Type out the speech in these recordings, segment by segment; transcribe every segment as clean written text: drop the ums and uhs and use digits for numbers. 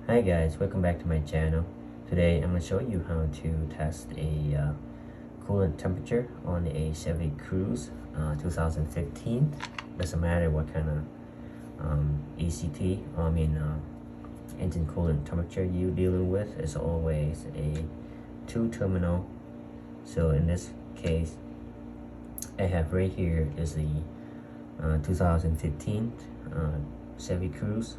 Hi guys, welcome back to my channel. Today I'm going to show you how to test a coolant temperature on a Chevy Cruze 2015. Doesn't matter what kind of ECT, engine coolant temperature you're dealing with. It's always a 2-terminal. So in this case, I have right here is the 2015 Chevy Cruze.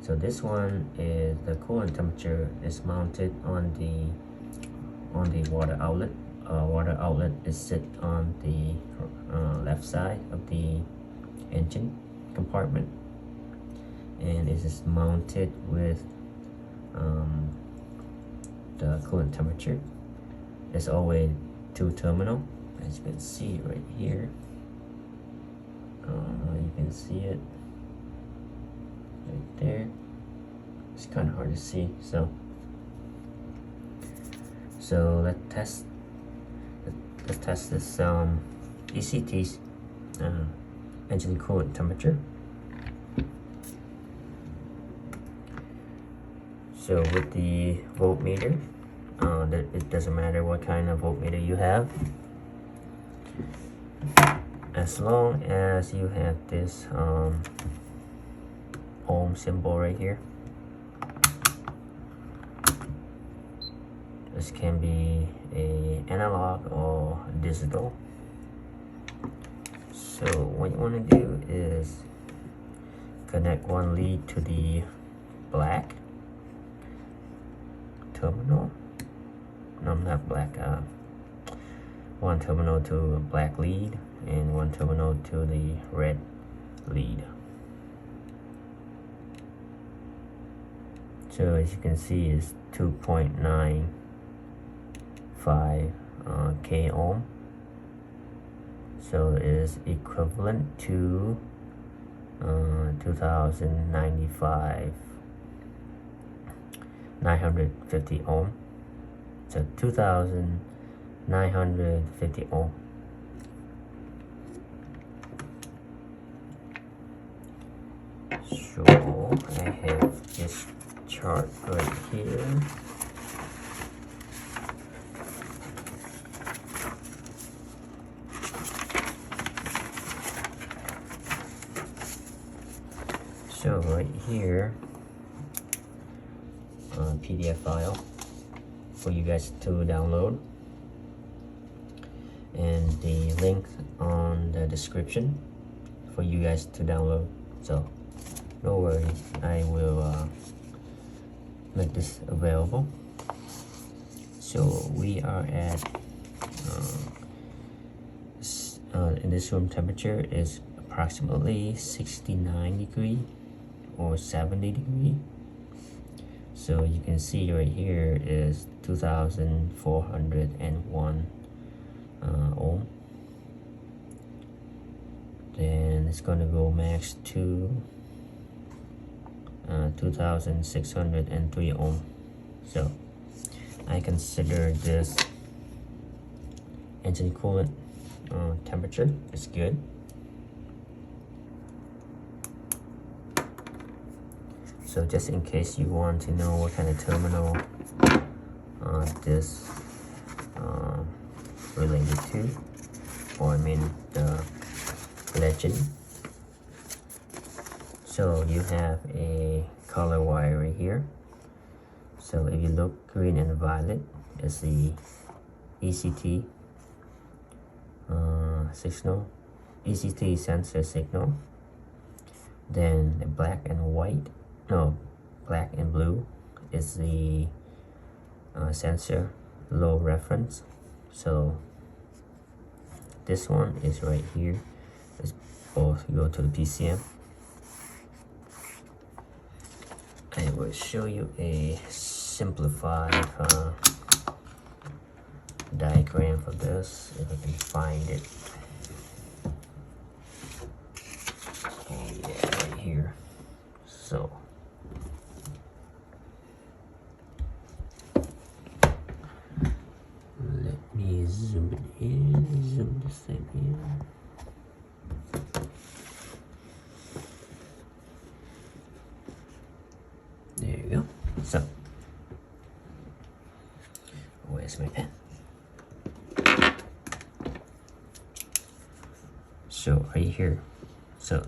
So this one is the coolant temperature is mounted on the water outlet. Water outlet is sit on the left side of the engine compartment, and it is mounted with the coolant temperature. It's always 2-terminal, as you can see right here. You can see it right there. It's kind of hard to see, so let's test this ECT's engine coolant temperature. So with the voltmeter, it doesn't matter what kind of voltmeter you have, as long as you have this ohm symbol right here. This can be a analog or digital. So what you want to do is connect one lead to the black terminal. No, not black. One terminal to a black lead and one terminal to the red lead. So as you can see, it's 2.95 k ohm. So it is equivalent to 2095 950 ohm. So 2950 ohm. So I have this chart right here. So right here, PDF file for you guys to download, and the link on the description for you guys to download. So no worries, I will make this available. So we are at in this room temperature is approximately 69 degree or 70 degree. So you can see right here is 2401 ohm. Then it's going to go max to 2603 ohm. So I consider this engine coolant temperature is good. So just in case you want to know what kind of terminal this related to, or the legend. So you have a color wire right here. So if you look, green and violet is the ECT signal, ECT sensor signal. Then the black and blue is the sensor low reference. So this one is right here. It's both go to the PCM. I will show you a simplified diagram for this if I can find it. Oh yeah, right here. So let me zoom it in, zoom this thing in. There you go. So where's my pen? So right here, so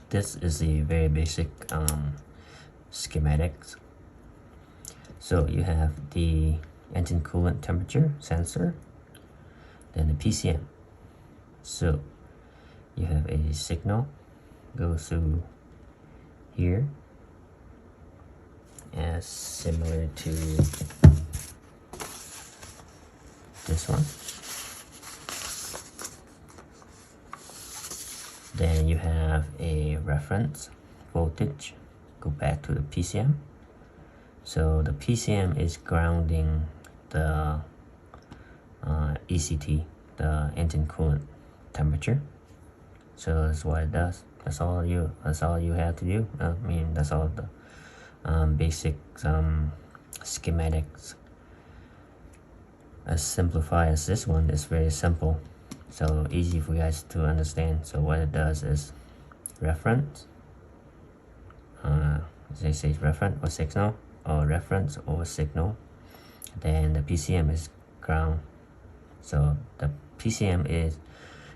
this is a very basic schematics. So you have the engine coolant temperature sensor, then the PCM. So you have a signal goes through here, as similar to this one. Then you have a reference voltage, go back to the PCM. So the PCM is grounding the ECT, the engine coolant temperature. So that's what it does. That's all you have to do. I mean, that's all the basic schematics. As simplified as this one, is very simple, so easy for you guys to understand. So what it does is reference, they say reference or signal, or reference or signal. Then the PCM is ground. So the PCM is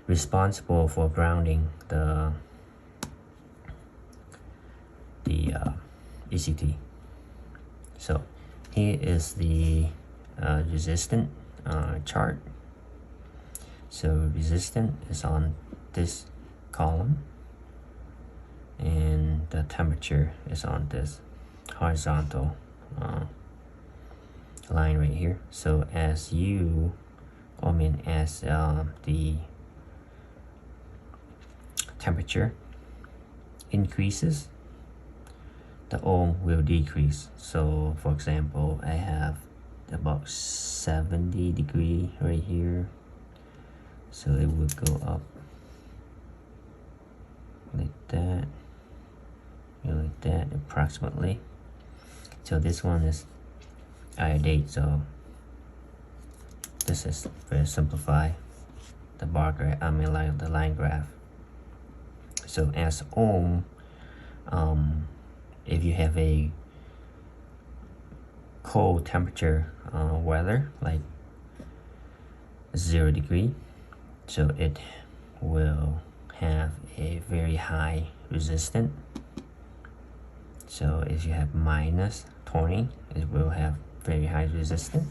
responsible for grounding the ECT. So here is the resistant chart. So resistant is on this column, and the temperature is on this horizontal line right here. So as the temperature increases, the ohm will decrease. So for example, I have about 70 degree right here, so it would go up like that, like that approximately. So this one is iodate, so this is very simplified, the bar graph, the line graph. So as ohm, if you have a cold temperature weather like 0 degree, so it will have a very high resistance. So if you have minus 20, it will have very high resistance.